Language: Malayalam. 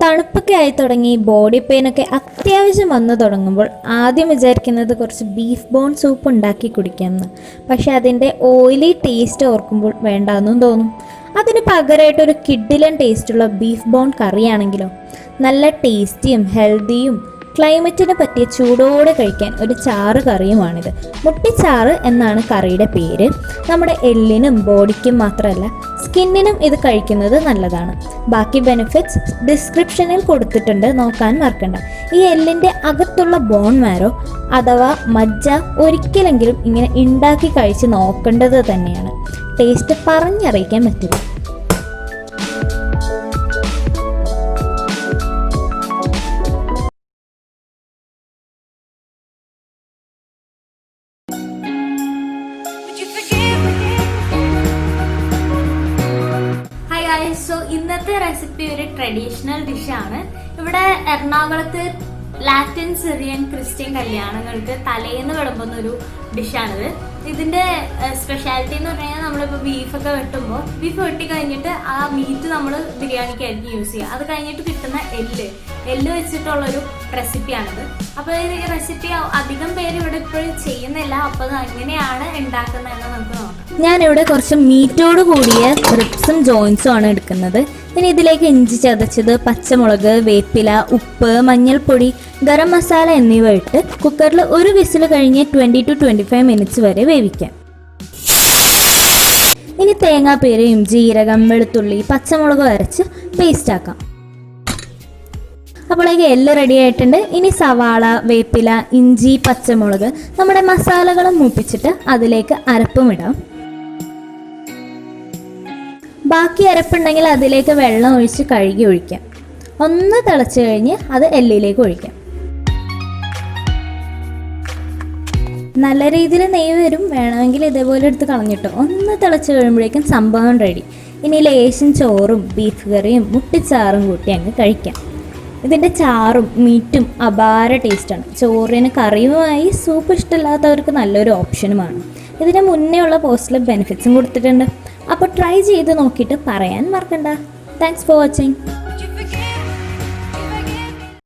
തണുപ്പൊക്കെ ആയി തുടങ്ങി ബോഡി പെയിനൊക്കെ അത്യാവശ്യം വന്നു തുടങ്ങുമ്പോൾ ആദ്യം വിചാരിക്കുന്നത് കുറച്ച് ബീഫ് ബോൺ സൂപ്പ് ഉണ്ടാക്കി കുടിക്കാമെന്ന്. പക്ഷെ അതിൻ്റെ ഓയിലി ടേസ്റ്റ് ഓർക്കുമ്പോൾ വേണ്ടാന്നും തോന്നും. അതിന് പകരമായിട്ടൊരു കിഡിലൻ ടേസ്റ്റുള്ള ബീഫ് ബോൺ കറിയാണെങ്കിലോ, നല്ല ടേസ്റ്റിയും ഹെൽത്തിയും ക്ലൈമറ്റിന് പറ്റിയ ചൂടോടെ കഴിക്കാൻ ഒരു ചാറ് കറിയുമാണിത്. മുട്ടിച്ചാറ് എന്നാണ് കറിയുടെ പേര്. നമ്മുടെ എല്ലിനും ബോഡിക്കും മാത്രമല്ല സ്കിന്നിനും ഇത് കഴിക്കുന്നത് നല്ലതാണ്. ബാക്കി ബെനിഫിറ്റ്സ് ഡിസ്ക്രിപ്ഷനിൽ കൊടുത്തിട്ടുണ്ട്, നോക്കാൻ മറക്കണ്ട. ഈ എല്ലിൻ്റെ അകത്തുള്ള ബോൺ മാരോ അഥവാ മജ്ജ ഒരിക്കലെങ്കിലും ഇങ്ങനെ ഉണ്ടാക്കി കഴിച്ച് നോക്കേണ്ടത് തന്നെയാണ്. ടേസ്റ്റ് പറഞ്ഞറിയിക്കാൻ പറ്റില്ല. സോ ഇന്നത്തെ റെസിപ്പി ഒരു ട്രഡീഷണൽ ഡിഷാണ്. ഇവിടെ എറണാകുളത്ത് ലാറ്റിൻ സിറിയൻ ക്രിസ്ത്യൻ കല്യാണങ്ങൾക്ക് തലേന്ന് വിളമ്പുന്ന ഒരു ഡിഷാണിത്. ഇതിന്റെ സ്പെഷ്യാലിറ്റി എന്ന് പറഞ്ഞു കഴിഞ്ഞാൽ നമ്മളിപ്പോൾ ബീഫൊക്കെ വെട്ടുമ്പോൾ ബീഫ് വെട്ടി കഴിഞ്ഞിട്ട് ആ മീറ്റ് നമ്മൾ ബിരിയാണിക്കായിരിക്കും യൂസ് ചെയ്യുക. അത് കഴിഞ്ഞിട്ട് കിട്ടുന്ന എല്ല് വെച്ചിട്ടുള്ളൊരു റെസിപ്പിയാണിത്. അപ്പോൾ ഈ റെസിപ്പി അധികം പേര് ഇവിടെ ഇപ്പോഴും ചെയ്യുന്നില്ല. അപ്പോൾ എങ്ങനെയാണ് ഉണ്ടാക്കുന്നതെന്ന് നമുക്ക് നോക്കാം. ഞാനിവിടെ കുറച്ച് മീറ്റോട് കൂടിയ റിബ്സും ജോയിൻസും ആണ് എടുക്കുന്നത്. ഇനി ഇതിലേക്ക് ഇഞ്ചി ചതച്ചത്, പച്ചമുളക്, വേപ്പില, ഉപ്പ്, മഞ്ഞൾപ്പൊടി, ഗരം മസാല എന്നിവ ഇട്ട് കുക്കറിൽ ഒരു വിസിൽ കഴിഞ്ഞ് 20 to 25 മിനിറ്റ്സ് വരെ വേവിക്കാം. ഇനി തേങ്ങാപ്പീരയും ജീരകം, വെളുത്തുള്ളി, പച്ചമുളക് അരച്ച് പേസ്റ്റ് ആക്കാം. അപ്പോഴേക്ക് എല്ലാം റെഡി ആയിട്ടുണ്ട്. ഇനി സവാള, വേപ്പില, ഇഞ്ചി, പച്ചമുളക്, നമ്മുടെ മസാലകളും മൂപ്പിച്ചിട്ട് അതിലേക്ക് അരപ്പും ഇടാം. ബാക്കി അരപ്പുണ്ടെങ്കിൽ അതിലേക്ക് വെള്ളം ഒഴിച്ച് കഴുകി ഒഴിക്കാം. ഒന്ന് തിളച്ച് കഴിഞ്ഞ് അത് എല്ലിലേക്ക് ഒഴിക്കാം. നല്ല രീതിയിൽ നെയ്യ് വരും. വേണമെങ്കിൽ ഇതേപോലെ എടുത്ത് കളഞ്ഞിട്ടോ. ഒന്ന് തിളച്ച് കഴിയുമ്പോഴേക്കും സംഭവം റെഡി. ഇനി ലേശം ചോറും ബീഫ് കറിയും മുട്ടിച്ചാറും കൂട്ടി അങ്ങ് കഴിക്കാം. ഇതിൻ്റെ ചാറും മീറ്റും അപാര ടേസ്റ്റാണ്. ചോറിന് കറിയുമായി സൂപ്പ് ഇഷ്ടമില്ലാത്തവർക്ക് നല്ലൊരു ഓപ്ഷനുമാണ്. ഇതിന് മുന്നേ ഉള്ള പോസ്റ്റിൽ ബെനിഫിറ്റ്സും കൊടുത്തിട്ടുണ്ട്. അപ്പോൾ ട്രൈ ചെയ്ത് നോക്കിയിട്ട് പറയാൻ മറക്കണ്ട. Thanks for watching.